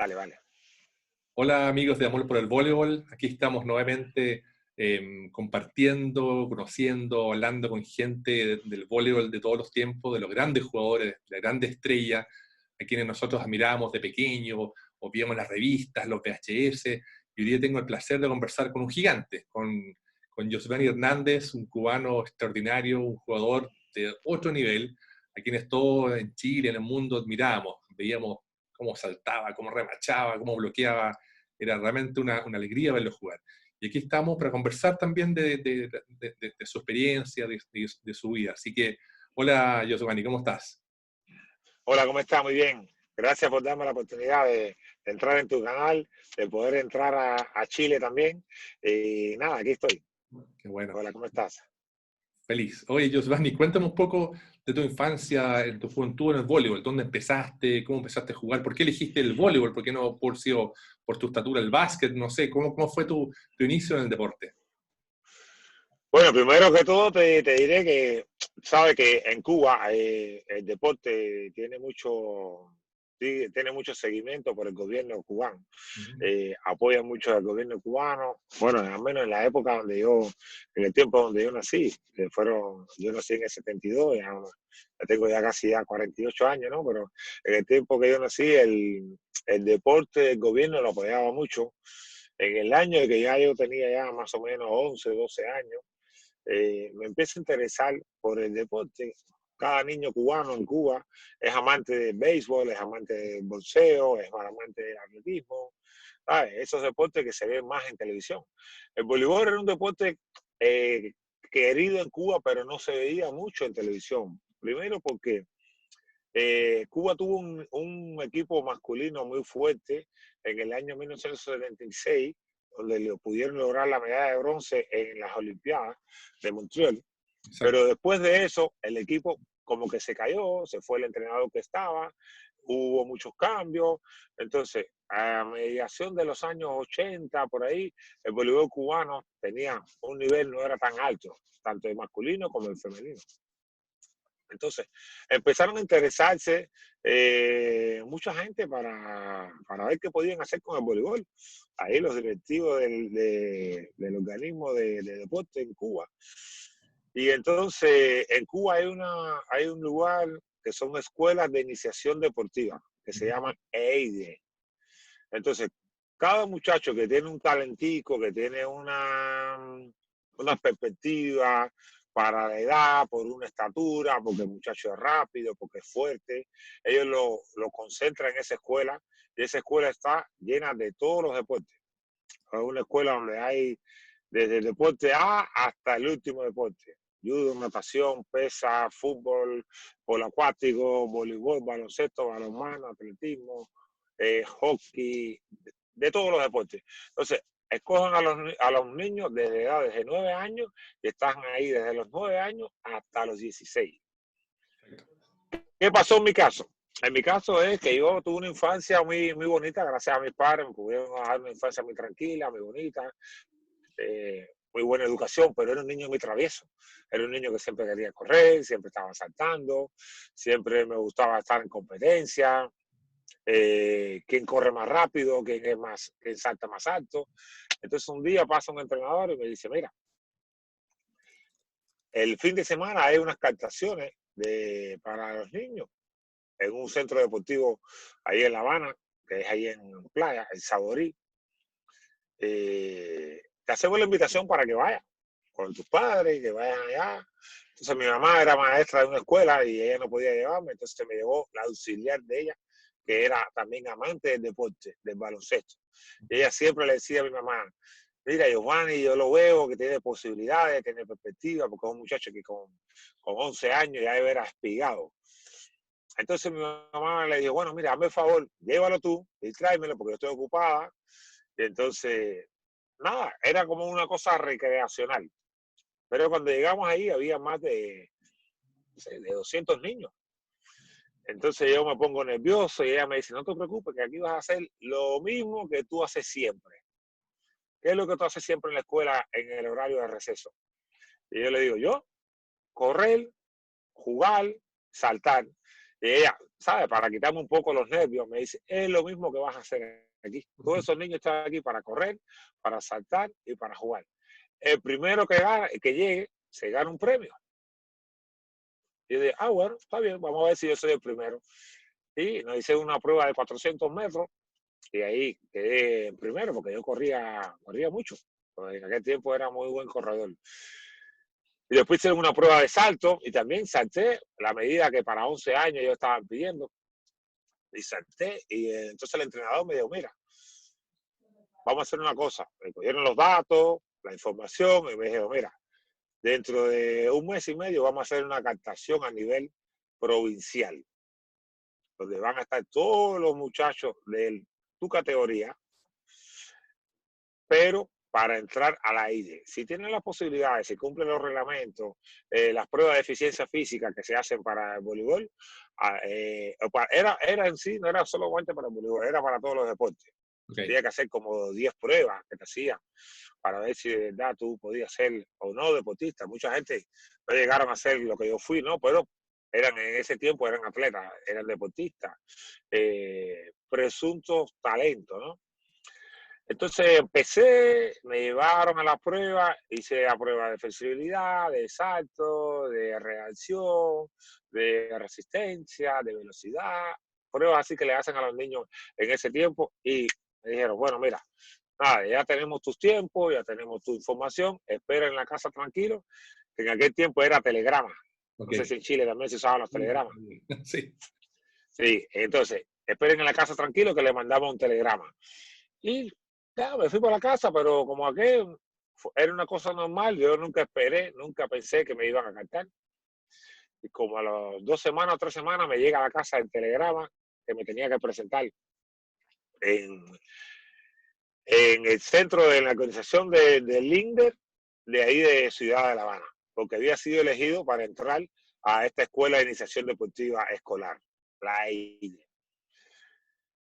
Vale, vale. Hola amigos de Amor por el Voleibol, aquí estamos nuevamente compartiendo, conociendo, hablando con gente del voleibol de todos los tiempos, de los grandes jugadores, de la grande estrella, a quienes nosotros admirábamos de pequeño, o veíamos las revistas, los VHS, y hoy día tengo el placer de conversar con un gigante, con Josvany Hernández, un cubano extraordinario, un jugador de otro nivel, a quienes todos en Chile, en el mundo admirábamos, veíamos cómo saltaba, cómo remachaba, cómo bloqueaba. Era realmente una alegría verlo jugar. Y aquí estamos para conversar también de su experiencia, de su vida. Así que, hola, Josvany, ¿cómo estás? Hola, ¿cómo estás? Muy bien. Gracias por darme la oportunidad de entrar en tu canal, de poder entrar a Chile también. Y nada, aquí estoy. Qué bueno, Hola, ¿cómo estás? feliz. Oye, Josvany, cuéntame un poco de tu infancia, en tu juventud en el voleibol. ¿Dónde empezaste? ¿Cómo empezaste a jugar? ¿Por qué elegiste el voleibol? ¿Por qué no por tu estatura el básquet? No sé, ¿cómo fue tu inicio en el deporte? Bueno, primero que todo te diré que, sabes que en Cuba el deporte tiene mucho seguimiento por el gobierno cubano. Ujú. Apoyan mucho al gobierno cubano. Bueno, al menos en la época en el tiempo donde yo nací, yo nací en el 72, ya tengo ya casi ya 48 años, ¿no? Pero en el tiempo que yo nací, el deporte, el gobierno lo apoyaba mucho. En el año que ya yo tenía ya más o menos 11, 12 años, me empiezo a interesar por el deporte. Cada niño cubano en Cuba es amante del béisbol, es amante del boxeo, es amante del atletismo, ¿sabes? Esos deportes que se ven más en televisión. El voleibol era un deporte eh, querido en Cuba, pero no se veía mucho en televisión. Primero porque Cuba tuvo un equipo masculino muy fuerte en el año 1976, donde le pudieron lograr la medalla de bronce en las Olimpiadas de Montreal. Exacto. Pero después de eso, el equipo como que se cayó, se fue el entrenador que estaba, hubo muchos cambios. Entonces, a mediación de los años 80, por ahí, el voleibol cubano tenía un nivel, no era tan alto, tanto el masculino como el femenino. Entonces, empezaron a interesarse mucha gente para ver qué podían hacer con el voleibol. Ahí los directivos del organismo de deporte en Cuba. Y entonces, en Cuba hay un lugar que son escuelas de iniciación deportiva, que se Ujú. llaman EIDE. Entonces, cada muchacho que tiene un talentico, que tiene una perspectiva para la edad, por una estatura, porque el muchacho es rápido, porque es fuerte, ellos lo concentran en esa escuela y esa escuela está llena de todos los deportes. Es una escuela donde hay desde el deporte A hasta el último deporte. Judo, natación, pesa, fútbol, polo acuático, voleibol, baloncesto, balonmano, atletismo, hockey, de todos los deportes. Entonces, escogen a los niños desde edades de 9 años y están ahí desde los 9 años hasta los 16. ¿Qué pasó en mi caso? En mi caso es que yo tuve una infancia muy bonita, gracias a mis padres, me pudieron dar una infancia muy tranquila, muy bonita, muy buena educación, pero era un niño muy travieso. Era un niño que siempre quería correr, siempre estaba saltando, siempre me gustaba estar en competencia, quién corre más rápido, quién salta más alto. Entonces un día pasa un entrenador y me dice, mira, el fin de semana hay unas captaciones para los niños en un centro deportivo ahí en La Habana, que es ahí en Playa, el Saborí. Te hacemos la invitación para que vayas con tus padres, que vayan allá. Entonces mi mamá era maestra de una escuela y ella no podía llevarme, entonces me llevó la auxiliar de ella, que era también amante del deporte, del baloncesto. Y ella siempre le decía a mi mamá, mira, Giovanni, yo lo veo que tiene posibilidades, tiene perspectiva, porque es un muchacho que con 11 años ya era espigado. Entonces mi mamá le dijo, bueno, mira, hazme el favor, llévalo tú y tráemelo porque yo estoy ocupada. Y entonces, nada, era como una cosa recreacional. Pero cuando llegamos ahí había más no sé, de 200 niños. Entonces yo me pongo nervioso y ella me dice, no te preocupes, que aquí vas a hacer lo mismo que tú haces siempre. ¿Qué es lo que tú haces siempre en la escuela en el horario de receso? Y yo le digo, yo, correr, jugar, saltar. Y ella, ¿sabes? Para quitarme un poco los nervios. Me dice, es lo mismo que vas a hacer aquí. Todos esos niños están aquí para correr, para saltar y para jugar. El primero que llegue se gana un premio. Y yo dije, bueno, está bien, vamos a ver si yo soy el primero. Y nos hice una prueba de 400 metros y ahí quedé en primero porque yo corría mucho. Pues en aquel tiempo era muy buen corredor. Y después hice una prueba de salto y también salté la medida que para 11 años ellos estaban pidiendo. Y salté y entonces el entrenador me dijo, mira, vamos a hacer una cosa. Me cogieron los datos, la información y me dijeron, mira, dentro de un mes y medio vamos a hacer una captación a nivel provincial, donde van a estar todos los muchachos de tu categoría, pero para entrar a la IDE. Si tienen las posibilidades, si cumplen los reglamentos, las pruebas de eficiencia física que se hacen para el voleibol, era en sí, no era solamente para el voleibol, era para todos los deportes. Okay. Tenía que hacer como 10 pruebas que te hacían para ver si de verdad tú podías ser o no deportista. Mucha gente no llegaron a ser lo que yo fui, ¿no? Pero en ese tiempo eran atletas, eran deportistas, presuntos talentos, ¿no? Entonces empecé, me llevaron a la prueba, hice la prueba de flexibilidad, de salto, de reacción, de resistencia, de velocidad, pruebas así que le hacen a los niños en ese tiempo y me dijeron, bueno, mira, nada, ya tenemos tus tiempos, ya tenemos tu información, espera en la casa tranquilo, que en aquel tiempo era telegrama. Okay. No sé si en Chile también se usaban los telegramas. Sí. Sí, entonces, esperen en la casa tranquilo que le mandamos un telegrama. Y ya, me fui para la casa, pero como aquel era una cosa normal, yo nunca esperé, nunca pensé que me iban a cantar. Y como a las 2 semanas o 3 semanas me llega a la casa el telegrama que me tenía que presentar en, en el centro de la organización de Linder, de ahí de Ciudad de La Habana, porque había sido elegido para entrar a esta escuela de iniciación deportiva escolar, la EIDE.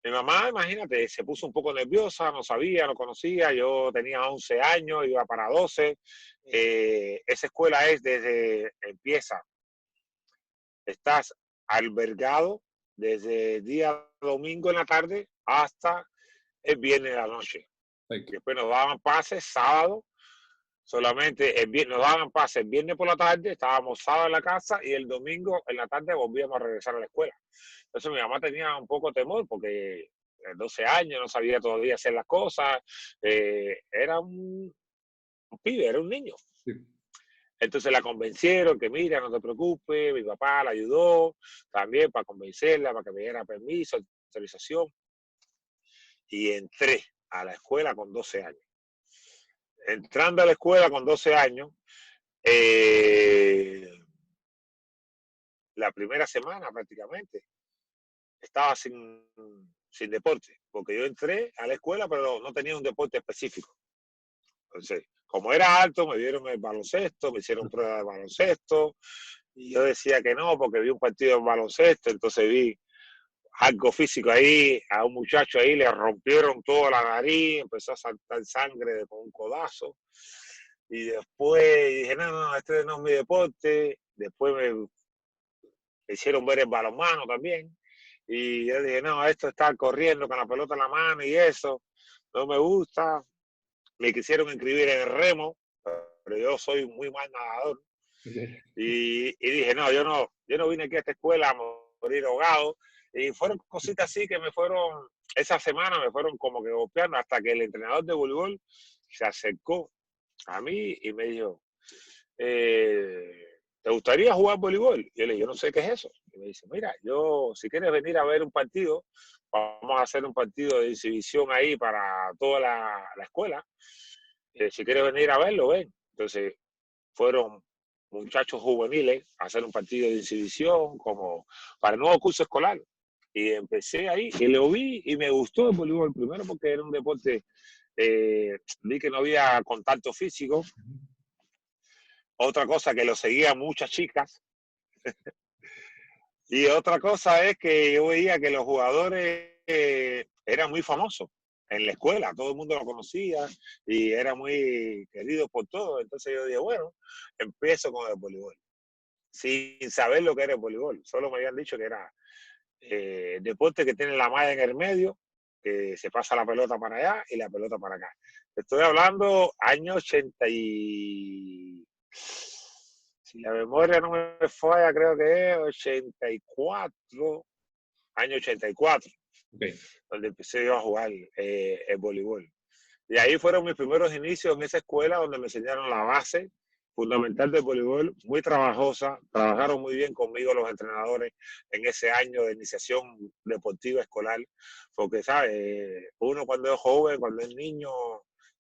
Mi mamá, imagínate, se puso un poco nerviosa, no sabía, no conocía, yo tenía 11 años, iba para 12. Esa escuela empieza, estás albergado desde el día domingo en la tarde hasta el viernes en la noche. Okay. Después nos daban pases sábado, solamente nos daban pases el viernes por la tarde, estábamos sábado en la casa y el domingo en la tarde volvíamos a regresar a la escuela. Entonces mi mamá tenía un poco de temor porque 12 años, no sabía todavía hacer las cosas, era un pibe, era un niño. Sí. Entonces la convencieron que mira, no te preocupes, mi papá la ayudó también para convencerla, para que me diera permiso, autorización. Y entré a la escuela con 12 años. Entrando a la escuela con 12 años, la primera semana prácticamente, estaba sin deporte, porque yo entré a la escuela, pero no tenía un deporte específico. Entonces, como era alto, me dieron el baloncesto, me hicieron prueba de baloncesto, y yo decía que no, porque vi un partido de baloncesto, entonces vi algo físico ahí, a un muchacho ahí le rompieron toda la nariz, empezó a saltar sangre con un codazo, y después dije, no, este no es mi deporte, después me hicieron ver el balonmano también, y yo dije, no, esto está corriendo con la pelota en la mano y eso, no me gusta. Me quisieron inscribir en el remo, pero yo soy muy mal nadador. Okay. Y dije, no, yo no vine aquí a esta escuela a morir ahogado. Y fueron cositas así que esa semana me fueron como que golpeando hasta que el entrenador de voleibol se acercó a mí y me dijo, ¿te gustaría jugar voleibol? Y yo le dije, yo no sé qué es eso. Y me dice, mira, si quieres venir a ver un partido, vamos a hacer un partido de exhibición ahí para toda la escuela. Si quieres venir a verlo, ven. Entonces fueron muchachos juveniles a hacer un partido de exhibición como para el nuevo curso escolar. Y empecé ahí y lo vi y me gustó el voleibol primero porque era un deporte, vi que no había contacto físico. Otra cosa que lo seguía muchas chicas. Y otra cosa es que yo veía que los jugadores eran muy famosos en la escuela, todo el mundo lo conocía y era muy querido por todos. Entonces yo dije, bueno, empiezo con el voleibol, sin saber lo que era el voleibol. Solo me habían dicho que era deporte que tiene la malla en el medio, que se pasa la pelota para allá y la pelota para acá. Estoy hablando año 80 y... Si la memoria no me falla, creo que es 84, año 84, Okay. donde empecé yo a jugar el voleibol. Y ahí fueron mis primeros inicios en esa escuela donde me enseñaron la base fundamental del voleibol, muy trabajosa. Trabajaron muy bien conmigo los entrenadores en ese año de iniciación deportiva escolar, porque, ¿sabes? Uno cuando es joven, cuando es niño,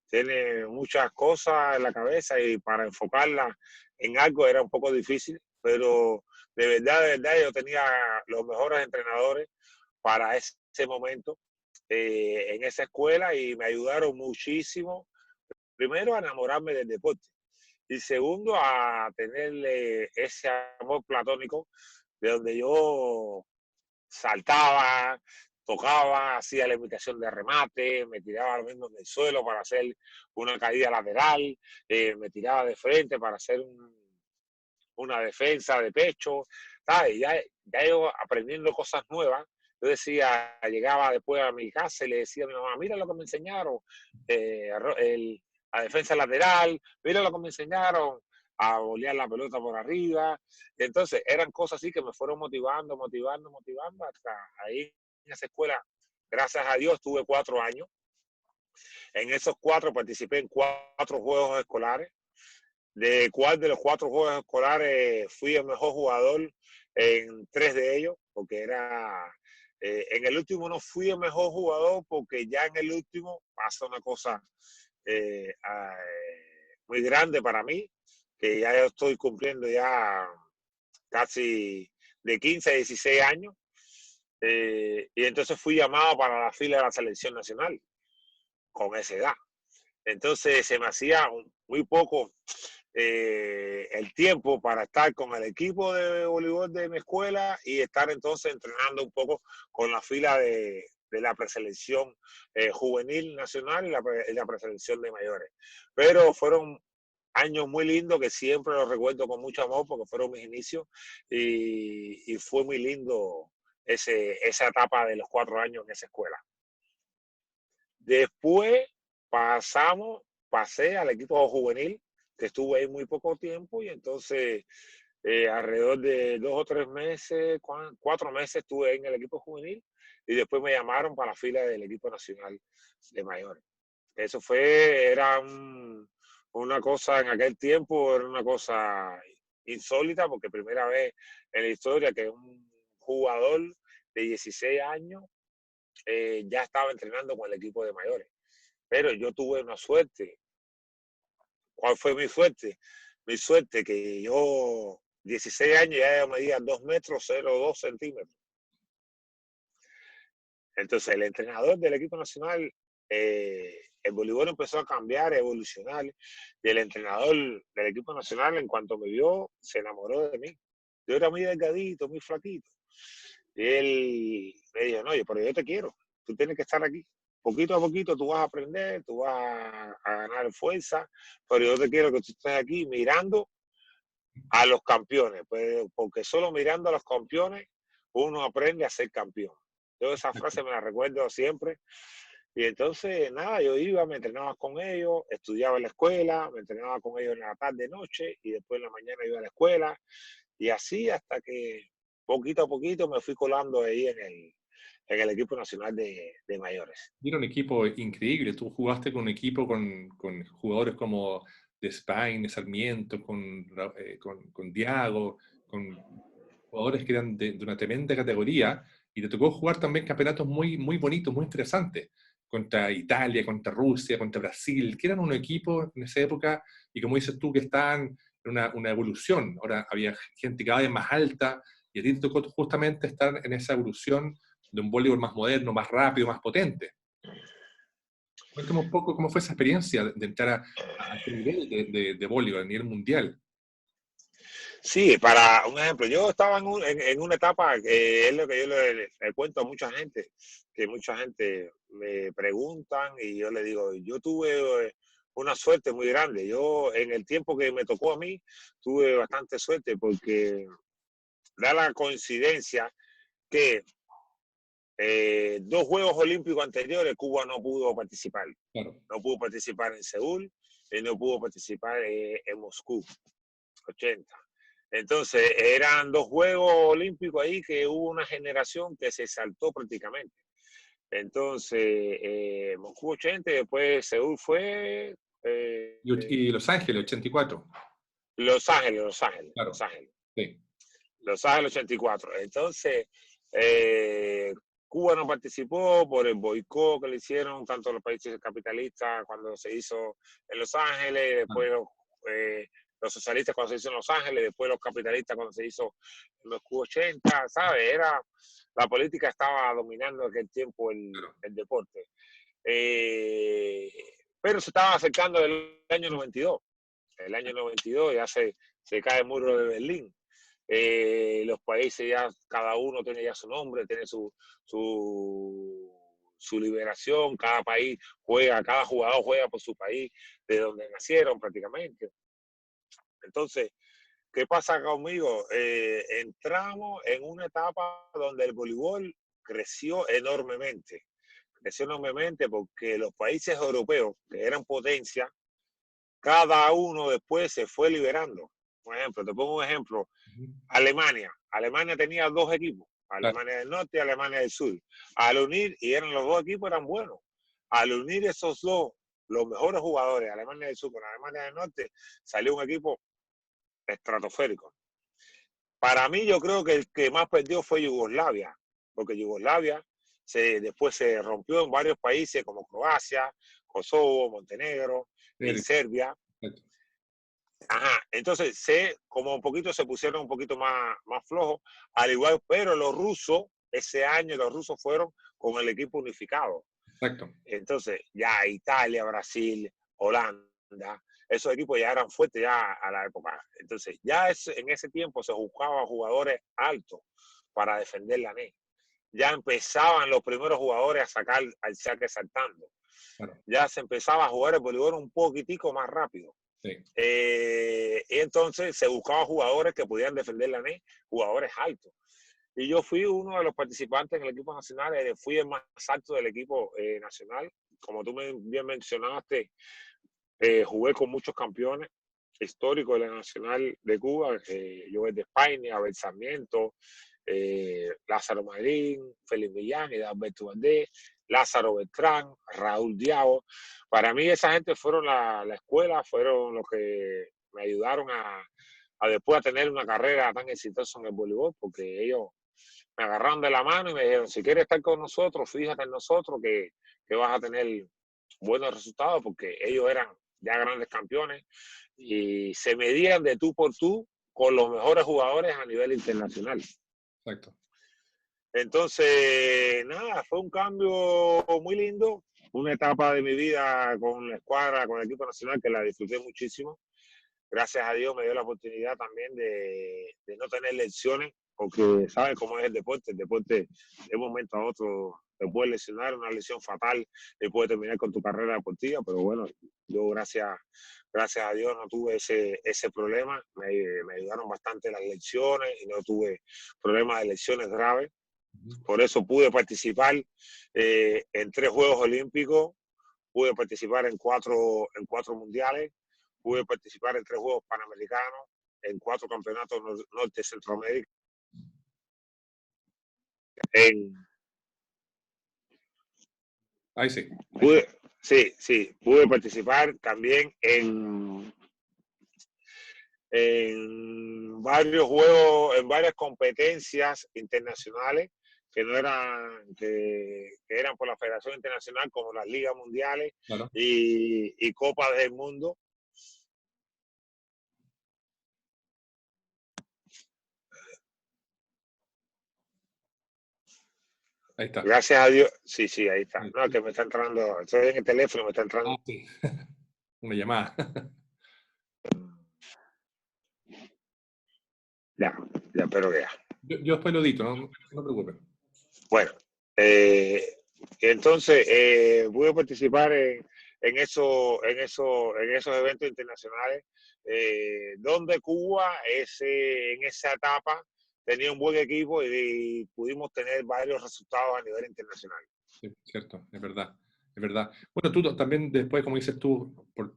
tiene muchas cosas en la cabeza y para enfocarla en algo era un poco difícil, pero de verdad, yo tenía los mejores entrenadores para ese momento en esa escuela y me ayudaron muchísimo, primero a enamorarme del deporte y segundo a tenerle ese amor platónico de donde yo saltaba, tocaba, hacía la imitación de remate, me tiraba lo mismo en el suelo para hacer una caída lateral, me tiraba de frente para hacer una defensa de pecho, ¿sabes? Ya yo aprendiendo cosas nuevas. Yo decía, llegaba después a mi casa y le decía a mi mamá, mira lo que me enseñaron, la defensa lateral, mira lo que me enseñaron a volear la pelota por arriba. Y entonces eran cosas así que me fueron motivando, hasta ahí en esa escuela. Gracias a Dios tuve 4 años. En esos 4 participé en 4 juegos escolares, de cuál de los 4 juegos escolares fui el mejor jugador en 3 de ellos, porque en el último no fui el mejor jugador porque ya en el último pasa una cosa muy grande para mí, que ya yo estoy cumpliendo ya casi de 15 a 16 años, y entonces fui llamado para la fila de la selección nacional con esa edad. Entonces se me hacía muy poco el tiempo para estar con el equipo de voleibol de mi escuela y estar entonces entrenando un poco con la fila de la preselección juvenil nacional y la preselección de mayores. Pero fueron años muy lindos que siempre los recuerdo con mucho amor porque fueron mis inicios y fue muy lindo esa etapa de los 4 años en esa escuela. Después pasé al equipo juvenil, que estuve ahí muy poco tiempo y entonces alrededor de 2 o 3 meses, 4 meses estuve en el equipo juvenil y después me llamaron para la fila del equipo nacional de mayores. Eso una cosa en aquel tiempo, era una cosa insólita porque primera vez en la historia que un jugador de 16 años ya estaba entrenando con el equipo de mayores. Pero yo tuve una suerte. ¿Cuál fue mi suerte? Mi suerte que yo, 16 años, ya medía 2 metros 0,2 centímetros. Entonces el entrenador del equipo nacional, el voleibol empezó a cambiar, a evolucionar, y el entrenador del equipo nacional, en cuanto me vio, se enamoró de mí. Yo era muy delgadito, muy flaquito. Y él me dijo, no, pero yo te quiero, tú tienes que estar aquí. Poquito a poquito tú vas a aprender, tú vas a ganar fuerza, pero yo te quiero que tú estés aquí mirando a los campeones, pues, porque solo mirando a los campeones uno aprende a ser campeón. Yo esa frase me la recuerdo siempre. Y entonces, nada, yo iba, me entrenaba con ellos, estudiaba en la escuela, me entrenaba con ellos en la tarde, noche, y después en la mañana iba a la escuela. Y así hasta que poquito a poquito me fui colando ahí en el equipo nacional de mayores. Era un equipo increíble. Tú jugaste con un equipo con jugadores como Despain, Sarmiento, con Diago, con jugadores que eran de una tremenda categoría, y te tocó jugar también campeonatos muy, muy bonitos, muy interesantes, contra Italia, contra Rusia, contra Brasil, que eran un equipo en esa época, y como dices tú, que estaban en una evolución. Ahora había gente cada vez más alta, y a ti te tocó justamente estar en esa evolución de un voleibol más moderno, más rápido, más potente. Cuéntame un poco cómo fue esa experiencia de entrar a ese nivel de voleibol, a nivel mundial. Sí, para un ejemplo, yo estaba en una etapa que es lo que yo le cuento a mucha gente, que mucha gente me preguntan y yo le digo, yo tuve una suerte muy grande. Yo en el tiempo que me tocó a mí, tuve bastante suerte porque da la coincidencia que 2 Juegos Olímpicos anteriores Cuba no pudo participar. Claro. No pudo participar en Seúl y no pudo participar en Moscú, 80. Entonces, eran 2 Juegos Olímpicos ahí que hubo una generación que se saltó prácticamente. Entonces, Moscú 80 y después Seúl fue... Y Los Ángeles, 84. Los Ángeles, Los Ángeles, Claro. Los Ángeles. Sí. Los Ángeles 84. Entonces, Cuba no participó por el boicot que le hicieron tanto los países capitalistas cuando se hizo en Los Ángeles, después los socialistas cuando se hizo en Los Ángeles, después los capitalistas cuando se hizo en Moscú 80, ¿sabes? La política estaba dominando en aquel tiempo el deporte. Pero se estaba acercando el año 92. El año 92 ya se cae el muro de Berlín. Los países ya, cada uno tiene ya su nombre, tiene su liberación, cada país juega, cada jugador juega por su país, de donde nacieron prácticamente. Entonces, ¿qué pasa conmigo? Entramos en una etapa donde el voleibol creció enormemente porque los países europeos, que eran potencias, cada uno después se fue liberando. Por ejemplo, te pongo un ejemplo. Alemania. Alemania tenía 2 equipos. Alemania del Norte y Alemania del Sur. Al unir, y eran los 2 equipos, eran buenos. Al unir esos 2, los mejores jugadores, Alemania del Sur con Alemania del Norte, salió un equipo estratosférico. Para mí, yo creo que el que más perdió fue Yugoslavia, porque Yugoslavia después se rompió en varios países como Croacia, Kosovo, Montenegro, y Serbia. Ajá, entonces como un poquito se pusieron un poquito más flojos, al igual, pero los rusos, ese año los rusos fueron con el equipo unificado. Exacto. Entonces, ya Italia, Brasil, Holanda, esos equipos ya eran fuertes ya a la época. Entonces, ya en ese tiempo se buscaban jugadores altos para defender la NE. Ya empezaban los primeros jugadores a sacar al saque saltando. Claro. Ya se empezaba a jugar el voleibol un poquitico más rápido. Sí. Y entonces se buscaban jugadores que pudieran defender la NE, jugadores altos. Y yo fui uno de los participantes en el equipo nacional, fui el más alto del equipo nacional. Como tú bien mencionaste, jugué con muchos campeones históricos de la Nacional de Cuba, Joel de España, Abel Sarmiento, Lázaro Madrín, Félix Millán, Alberto Valdés, Lázaro Beltrán, Raúl Diabo. Para mí esa gente fueron la escuela, fueron los que me ayudaron a después a tener una carrera tan exitosa en el voleibol, porque ellos me agarraron de la mano y me dijeron, si quieres estar con nosotros, fíjate en nosotros que vas a tener buenos resultados, porque ellos eran ya grandes campeones y se medían de tú por tú con los mejores jugadores a nivel internacional. Exacto. Entonces, nada, fue un cambio muy lindo, una etapa de mi vida con la escuadra, con el equipo nacional que la disfruté muchísimo. Gracias a Dios me dio la oportunidad también de no tener lesiones, porque sabes cómo es el deporte de un momento a otro te puede lesionar, una lesión fatal y puede terminar con tu carrera deportiva, pero bueno, yo gracias a Dios no tuve ese problema, me ayudaron bastante las lesiones y no tuve problemas de lesiones graves, por eso pude participar en 3 Juegos Olímpicos, pude participar en 4 mundiales, pude participar en 3 Juegos Panamericanos, en 4 campeonatos Norte y Centroamérica. Ahí sí. Pude participar también en varios juegos, en varias competencias internacionales que no eran, que eran por la Federación Internacional, como las Ligas Mundiales, claro, y Copas del Mundo. Ahí está. Gracias a Dios. Sí, ahí está. No, que me está entrando, estoy en el teléfono, me está entrando. Ah, sí. Una llamada. Ya, pero ya. Yo después lo edito, no te preocupes. Bueno, entonces pude participar en esos eventos internacionales, donde Cuba en esa etapa tenía un buen equipo y pudimos tener varios resultados a nivel internacional. Sí, cierto, es verdad, es verdad. Bueno, tú también después, como dices tú, por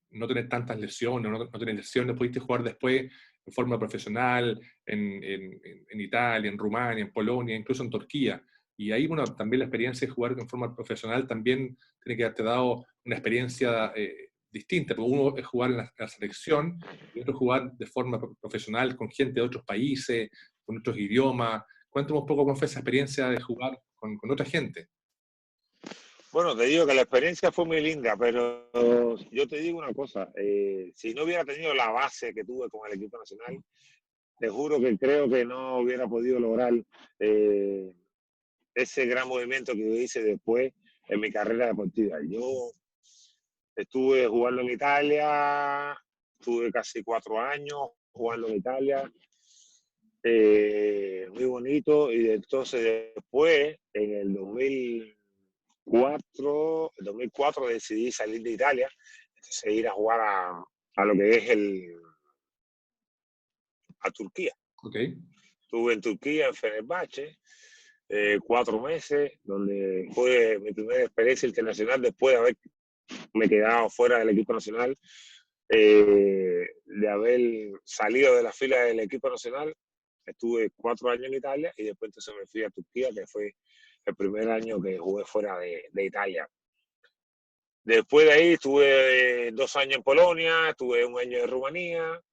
no tener tantas lesiones, no tener lesiones, pudiste jugar después en forma profesional en Italia, en Rumania, en Polonia, incluso en Turquía. Y ahí, bueno, también la experiencia de jugar en forma profesional también tiene que haberte dado una experiencia distinta, porque uno es jugar en la selección y otro jugar de forma profesional con gente de otros países, con otros idiomas. Cuéntame un poco cómo fue esa experiencia de jugar con otra gente. Bueno, te digo que la experiencia fue muy linda, pero yo te digo una cosa, si no hubiera tenido la base que tuve con el equipo nacional, te juro que creo que no hubiera podido lograr eh, ese gran movimiento que yo hice después en mi carrera deportiva. Yo estuve jugando en Italia, tuve casi 4 años jugando en Italia, muy bonito, y entonces después, en el 2004 decidí salir de Italia, entonces ir a jugar a lo que es a Turquía. Ok. Estuve en Turquía, en Fenerbahce, 4 meses, donde fue mi primera experiencia internacional después de haberme quedado fuera del equipo nacional, de haber salido de la fila del equipo nacional. Estuve 4 años en Italia y después entonces me fui a Turquía, que fue el primer año que jugué fuera de Italia. Después de ahí estuve 2 años en Polonia, estuve 1 año en Rumanía,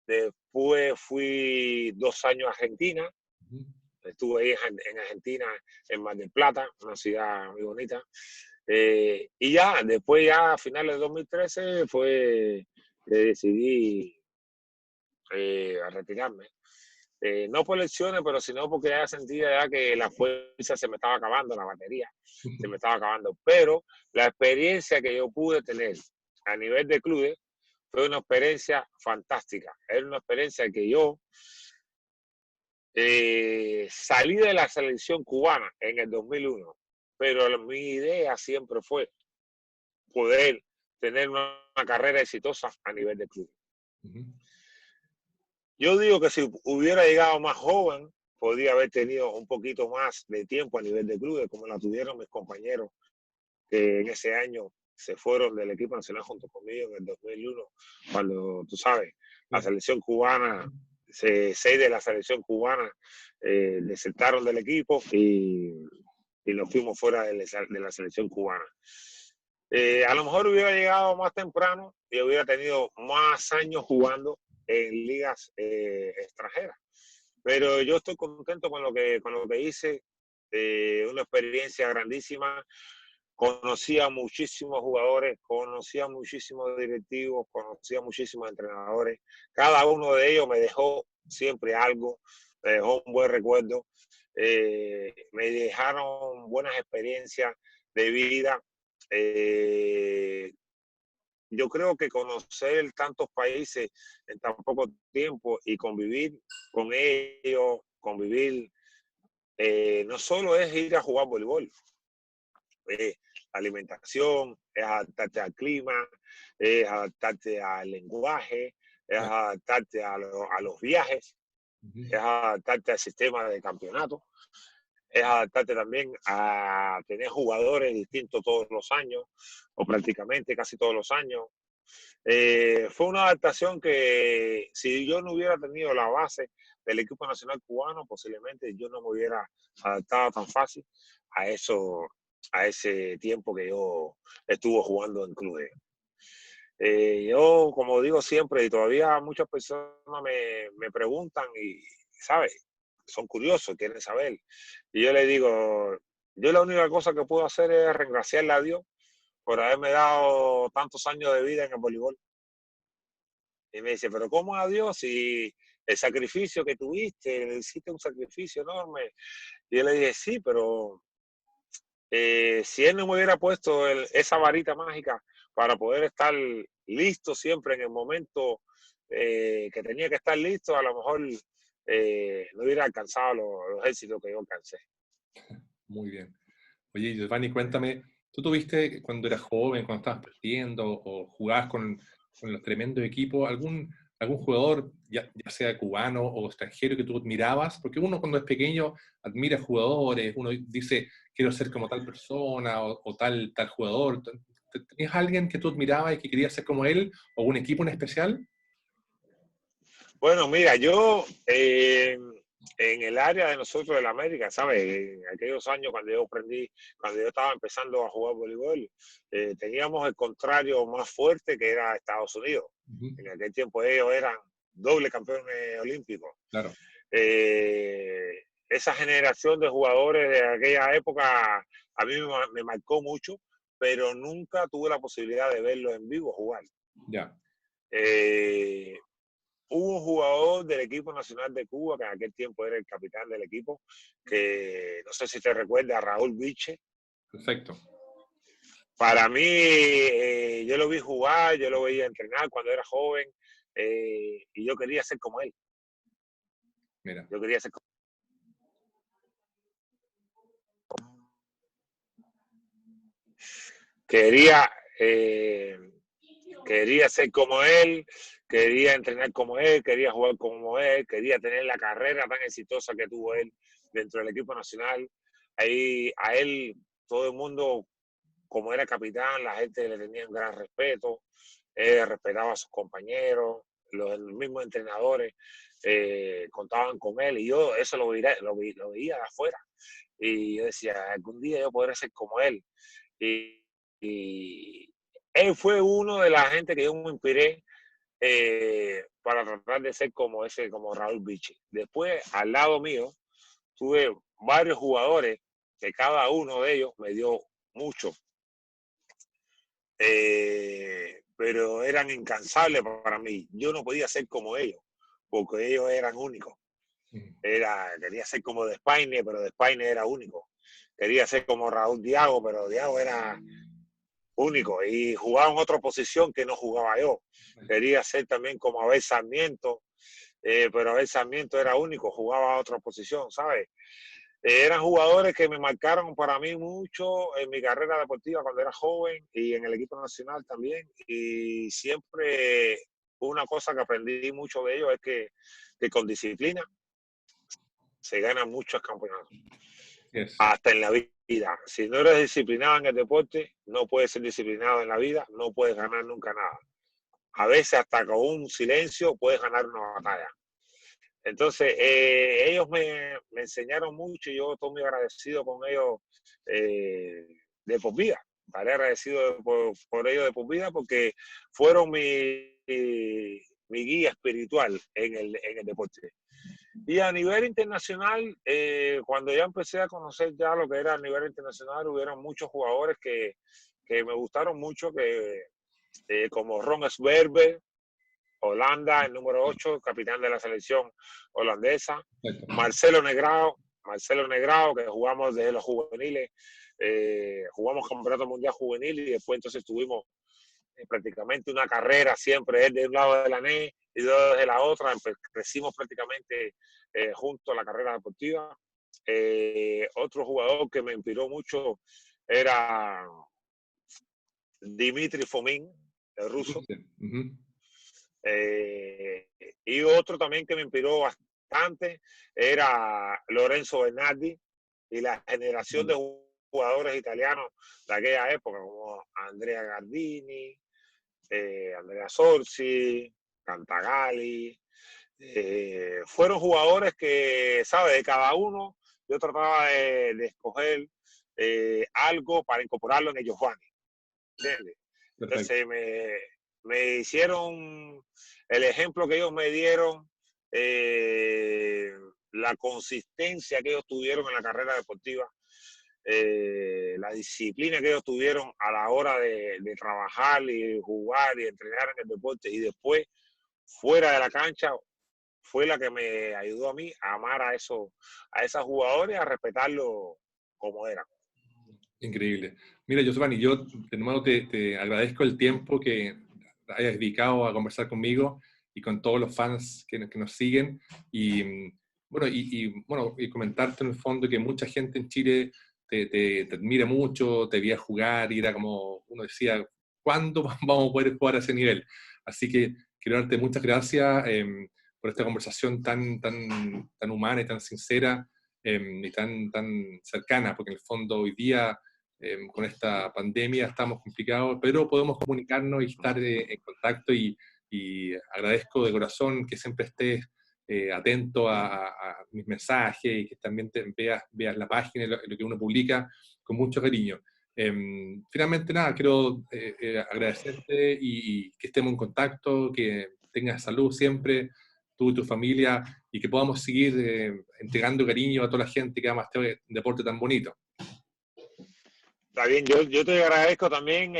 después fui 2 años a Argentina, Ujú. estuve ahí en Argentina, en Mar del Plata, una ciudad muy bonita. Y ya, después ya a finales de 2013 fue que decidí a retirarme. No por lesiones, pero sino porque ya sentía ya que la fuerza se me estaba acabando, la batería se me estaba acabando. Pero la experiencia que yo pude tener a nivel de clubes fue una experiencia fantástica. Era una experiencia que yo salí de la selección cubana en el 2001, pero mi idea siempre fue poder tener una carrera exitosa a nivel de club. Ujú. Yo digo que si hubiera llegado más joven, podría haber tenido un poquito más de tiempo a nivel de clubes, como la tuvieron mis compañeros que en ese año se fueron del equipo nacional junto conmigo en el 2001, cuando, tú sabes, la Sí. selección cubana, 6 de la selección cubana desertaron del equipo y nos fuimos fuera de la selección cubana. A lo mejor hubiera llegado más temprano y hubiera tenido más años jugando en ligas extranjeras. Pero yo estoy contento con lo que hice, una experiencia grandísima. Conocí a muchísimos jugadores, conocí a muchísimos directivos, conocí a muchísimos entrenadores. Cada uno de ellos me dejó siempre algo, me dejó un buen recuerdo, me dejaron buenas experiencias de vida. Eh, yo creo que conocer tantos países en tan poco tiempo y convivir con ellos, convivir, no solo es ir a jugar voleibol, es alimentación, es adaptarte al clima, es adaptarte al lenguaje, es Claro. adaptarte a los viajes, Ujú. es adaptarte al sistema de campeonato, es adaptarte también a tener jugadores distintos todos los años, o prácticamente casi todos los años. Fue una adaptación que si yo no hubiera tenido la base del equipo nacional cubano, posiblemente yo no me hubiera adaptado tan fácil a eso, a ese tiempo que yo estuve jugando en clubes. Yo, como digo siempre, y todavía muchas personas me preguntan y, ¿sabes? Son curiosos, quieren saber. Y yo les digo, yo la única cosa que puedo hacer es regraciarle a Dios por haberme dado tantos años de vida en el voleibol. Y me dice, pero ¿cómo a Dios si el sacrificio que tuviste, hiciste un sacrificio enorme? Y yo le dije, sí, pero si él no me hubiera puesto esa varita mágica para poder estar listo siempre en el momento que tenía que estar listo, a lo mejor no hubiera alcanzado los éxitos que yo alcancé. Muy bien. Oye, Giovanni, cuéntame, ¿tú tuviste cuando eras joven, cuando estabas partiendo o jugabas con los tremendos equipos, algún jugador, ya sea cubano o extranjero, que tú admirabas? Porque uno cuando es pequeño admira jugadores, uno dice, quiero ser como tal persona o tal jugador. ¿Tenías alguien que tú admirabas y que querías ser como él, o un equipo en especial? Bueno, mira, yo en el área de nosotros de la América, ¿sabes? En aquellos años cuando yo estaba empezando a jugar voleibol, teníamos el contrario más fuerte que era Estados Unidos. Ujú. En aquel tiempo ellos eran doble campeones olímpicos. Claro, Esa generación de jugadores de aquella época a mí me marcó mucho, pero nunca tuve la posibilidad de verlo en vivo jugar. ya, Eh, Hubo un jugador del equipo nacional de Cuba, que en aquel tiempo era el capitán del equipo, que no sé si te recuerda, Raúl Biche. perfecto. Para mí, yo lo vi jugar, yo lo veía entrenar cuando era joven, y yo quería ser como él. Mira, Yo quería ser, quería, eh, quería ser como él, quería entrenar como él, quería jugar como él, quería tener la carrera tan exitosa que tuvo él dentro del equipo nacional. Ahí a él todo el mundo, como era capitán, la gente le tenía un gran respeto, respetaba a sus compañeros, los mismos entrenadores contaban con él y yo eso lo veía de afuera y yo decía, algún día yo podré ser como él. Y, y él fue uno de la gente que yo me inspiré para tratar de ser como como Raúl Bichi. Después, al lado mío, tuve varios jugadores que cada uno de ellos me dio mucho, pero eran incansables para mí. Yo no podía ser como ellos, porque ellos eran únicos. Quería ser como De Spaine, pero De Spaine era único. Quería ser como Raúl Diago, pero Diago era único y jugaba en otra posición que no jugaba yo. Quería ser también como Abel Sarmiento, pero Abel Sarmiento era único, jugaba a otra posición, ¿sabes? Eran jugadores que me marcaron para mí mucho en mi carrera deportiva cuando era joven y en el equipo nacional también. Y siempre una cosa que aprendí mucho de ellos es que con disciplina se ganan muchos campeonatos, es. hasta en la vida. Si no eres disciplinado en el deporte, no puedes ser disciplinado en la vida, no puedes ganar nunca nada. A veces hasta con un silencio puedes ganar una batalla. Entonces, ellos me enseñaron mucho y yo estoy muy agradecido con ellos de por vida. Estaré agradecido por ellos de por vida porque fueron mi guía espiritual en el deporte. Y a nivel internacional, cuando ya empecé a conocer ya lo que era a nivel internacional, hubieron muchos jugadores que me gustaron mucho, como Ron Sverber, Holanda, el número 8, capitán de la selección holandesa. Perfecto. Marcelo Negrao, que jugamos desde los juveniles, jugamos campeonato mundial juvenil y después entonces tuvimos prácticamente una carrera siempre, él de un lado de la NE y yo de la otra, crecimos prácticamente juntos la carrera deportiva. Otro jugador que me inspiró mucho era Dimitri Fomin, el ruso. Ujú. Eh, y otro también que me inspiró bastante era Lorenzo Bernardi y la generación de jugadores italianos de aquella época, como Andrea Gardini, Andrea Sorsi, Cantagalli. Fueron jugadores que, ¿sabes? De cada uno yo trataba de escoger algo para incorporarlo en el Giovanni, ¿entiendes? Perfecto. Entonces me hicieron el ejemplo que ellos me dieron, eh, la consistencia que ellos tuvieron en la carrera deportiva, la disciplina que ellos tuvieron a la hora de trabajar y jugar y entrenar en el deporte y después fuera de la cancha fue la que me ayudó a mí a amar a esos jugadores, a respetarlos como eran. Increíble. Mira, Giovanni, yo de nuevo te agradezco el tiempo que hayas dedicado a conversar conmigo y con todos los fans que nos siguen. Y bueno, y comentarte en el fondo que mucha gente en Chile te admira mucho, te veía jugar y era como uno decía, ¿cuándo vamos a poder jugar a ese nivel? Así que quiero darte muchas gracias por esta conversación tan humana y tan sincera y tan cercana, porque en el fondo hoy día con esta pandemia estamos complicados, pero podemos comunicarnos y estar en contacto y agradezco de corazón que siempre estés atento a mis mensajes y que también veas la página y lo que uno publica con mucho cariño. Finalmente, nada, quiero agradecerte y que estemos en contacto, que tengas salud siempre, tú y tu familia, y que podamos seguir entregando cariño a toda la gente que ama este deporte tan bonito. Está bien, yo te agradezco también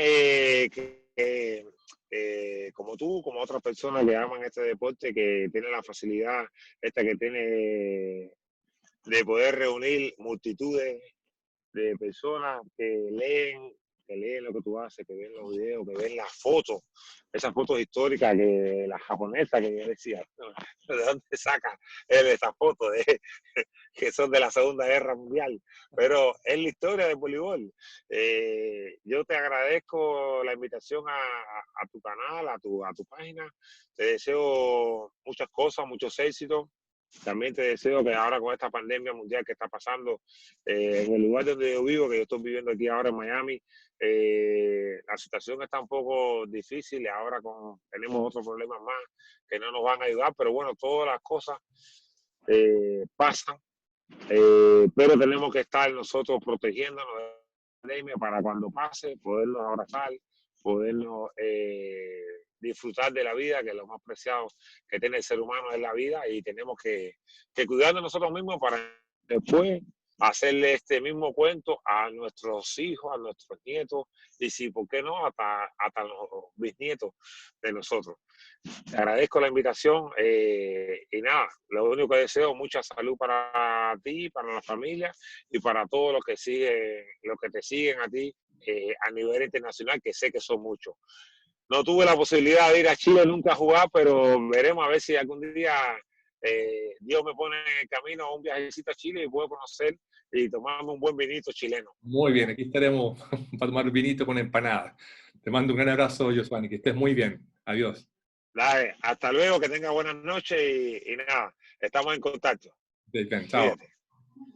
como tú, como otras personas que aman este deporte, que tienen la facilidad esta que tiene de poder reunir multitudes de personas que leen lo que tú haces, que ven los videos, que ven las fotos, esas fotos históricas que la japonesa que yo decía, ¿de dónde saca él esas fotos? Que son de la Segunda Guerra Mundial, pero es la historia del voleibol. Yo te agradezco la invitación a tu canal, a tu página, te deseo muchas cosas, muchos éxitos. También te deseo que ahora con esta pandemia mundial que está pasando en el lugar donde yo vivo, que yo estoy viviendo aquí ahora en Miami, la situación está un poco difícil y ahora tenemos otros problemas más que no nos van a ayudar, pero bueno, todas las cosas pasan, pero tenemos que estar nosotros protegiéndonos de la pandemia para cuando pase podernos abrazar, podernos disfrutar de la vida, que es lo más preciado que tiene el ser humano es la vida, y tenemos que cuidar de nosotros mismos para después hacerle este mismo cuento a nuestros hijos, a nuestros nietos, y si, ¿por qué no?, hasta los bisnietos de nosotros. Te agradezco la invitación y nada, lo único que deseo, mucha salud para ti, para la familia y para todos los que te siguen a ti a nivel internacional, que sé que son muchos. No tuve la posibilidad de ir a Chile nunca a jugar, pero veremos a ver si algún día Dios me pone en el camino a un viajecito a Chile y puedo conocer y tomarme un buen vinito chileno. Muy bien, aquí estaremos para tomar vinito con empanadas. Te mando un gran abrazo, Giovanni, que estés muy bien. Adiós. Dale, hasta luego, que tenga buenas noches y nada, estamos en contacto. Bien, chao. Cuídate.